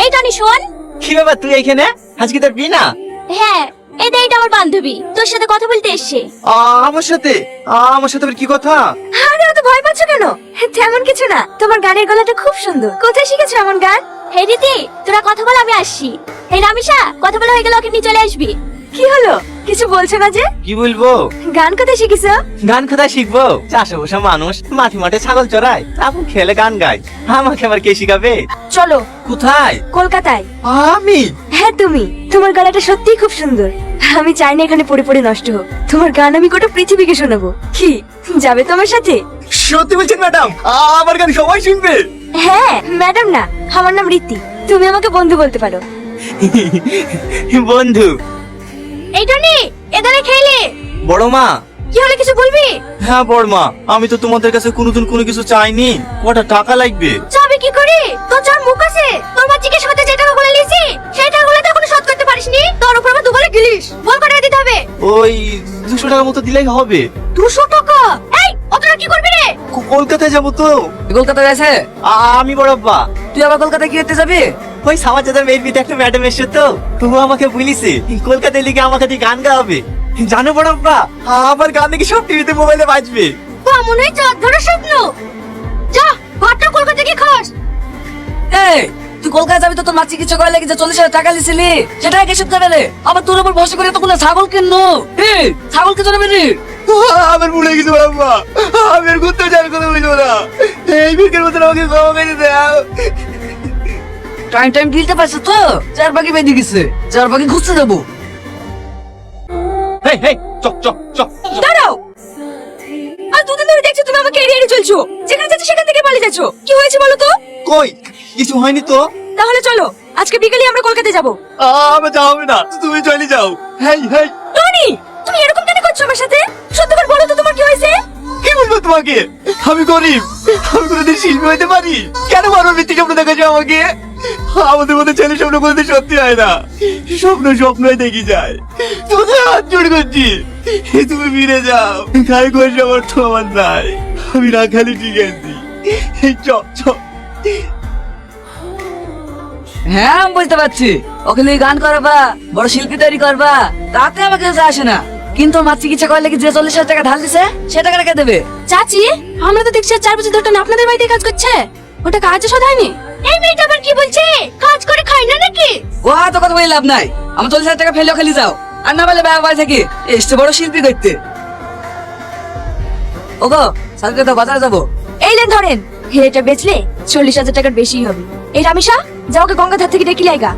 এই টনি শোন। কি ব্যাপার তুই এখানে? আজকে তোর বিয়ে না? হ্যাঁ, এটা আমার বান্ধবী, তোর সাথে কথা বলতে এসেছে। আমার সাথে? আমার সাথে আবার কি কথা? আরে অত ভয় পাচ্ছ কেন? তেমন কিছু না, তোমার গানের গলাটা খুব সুন্দর। কোথায় শিখেছো এমন গান? হে দিদি, তোরা কথা বল, আমি আসছি। হে রামিসা, কথা বলা হয়ে গেলে ওকে নিয়ে চলে আসবি। কি হলো, কিছু বলছো না যে? কি বলবো? গান কোথায় শিখেছো? গান কোথায় শিখবো? চাষে বসা মানুষ মাঠে মাঠে ছাগল চড়ায়, তারপর খেলে গান গায়। আমাকে আবার কে শিখাবে? চলো। কোথায়? কলকাতায়। আমি? হ্যাঁ তুমি, তোমার গলাটা সত্যিই খুব সুন্দর। আমি চাই না এখানে পড়ে পড়ে নষ্ট হোক। তোমার গান আমি গোটা পৃথিবীকে শোনাবো। কি যাবে তোমার সাথে? সত্যি বলছেন ম্যাডাম? আমার গান সবাই শুনবে? হ্যাঁ ম্যাডাম না, আমার নাম রীতি। তুমি আমাকে বন্ধু বলতে পারো। বন্ধু? এই টনি, এদারে খেলে। বড় মা? কি হলো, কিছু বলবি? হ্যাঁ বড় মা, আমি তো তোমাদের কাছে কোনোদিন কোনো কিছু চাইনি। কটা টাকা লাগবে? যাবে কি করে? তোর যার মুখ আছে, তোর মা জিজ্ঞেস করতে যে টাকাগুলো লিয়েছি সেই টাকাগুলো তো এখনো শোধ করতে পারিসনি। তোর উপর আবার দুবারে গিলিস। বল কত টাকা দিতে হবে? ওই 200 টাকার মতো দিলেই হবে। 200 টাকা? এই অত টাকা কি করবি রে? কলকাতায় যাবো তো। কলকাতায় আছে? আমি বড় আব্বা। তুই আবার কলকাতায় কি করতে যাবি? ওই সমাজদার মেয়ের বিতে একটা ম্যাডাম এসছে তো, তবু আমাকে বলিছে কলকাতায় লিখে আমাকে দিয়ে গান গাওয়াবে। জানো বড় আব্বা, আমার গান নাকি সব টিভিতে মোবাইলে বাজবে। মনে হয় চাঁদ ধরা স্বপ্ন। যা, ভাতটা কলকাতা গিয়ে খাস। এই তুই কলকাতা যাবি তো তোর মা চিকিৎসা করে লেগে যে 40,000 টাকা লিছিলি সেটা আগে সব যাবে রে। আবার তোর উপর ভরসা করে এতগুলো ছাগল কিনলো। এই ছাগল কে চড়াবে রে? আমার ভুলে গেছি বড় আব্বা, আমি আর ঘুরতে যাওয়ার কথা বলবো না। এই বিকের মতন আমাকে ক্ষমা করে দাও। টাইম টাইম দিতে পারছিস তো? চার বাকি বেঁধে গেছে, চার বাকি ঘুরতে যাবো। হেই হেই, চক চক চক। দাঁড়াও, আর দুদিন ধরে দেখছি তুমি আমাকে এড়িয়ে এড়িয়ে চলছো। যেখানে যাচ্ছ সেখান থেকে পালিয়ে যাচ্ছ। কি হয়েছে বলো তো? কই কিছু হয়নি তো। তাহলে চলো, আজকে বিকেলে আমরা কলকাতায় যাব। আমি যাও না, তুমি চলে যাও। হেই হেই, টনি, তুমি এরকম কেন করছো আমার সাথে? সত্যি করে বলো তো তোমার কি হয়েছে? কি বলবো তোমাকে? আমি গরিব, আমি কোনোদিন শিল্পী হইতে পারি? কেন বারবার মিথ্যে স্বপ্ন দেখাচ্ছ আমাকে? আমাদের মধ্যে ছেলে স্বপ্ন কোনোদিন সত্যি হয় না, স্বপ্ন স্বপ্নই দেখি যায়। তোমাদের হাত জোড় করছি, তুমি ফিরে যাও। খাই করে আমার তো আমার নাই, আমি না খালি ঠিক আছি। এই চপ চপ। হ্যাঁ আমি বুঝতে পারছি, ওকে নিয়ে গান করবা, বড় শিল্পী তৈরি করবা, তাতে আমাকে কাছে আসে না। কিন্তু মা চিকিৎসা করলে কি যে 40,000 টাকা ধার দিছে সে টাকাটা কে দেবে? চাচি, আমরা তো দেখছি 4 বছর ধরে আপনাদের বাড়িতে কাজ করছে। ওটা কাজে শোধ হয়নি। এই মেয়েটা আবার কি বলছে? কাজ করে খায় না নাকি? ও তো কথা বলে লাভ নাই। আমি 40,000 টাকা ফেলেও খালি যাও, আর না বলে বাড়ি থেকে এসছে বড় শিল্পী করতে। ওগো সাথে তো বাজারে যাবো। এই লেন ধরেন, এটা বেচলে 40,000 টাকার বেশি হবে। এই রামিসা, যাও ওকে গঙ্গাধার থেকে ডেকে লাইগা।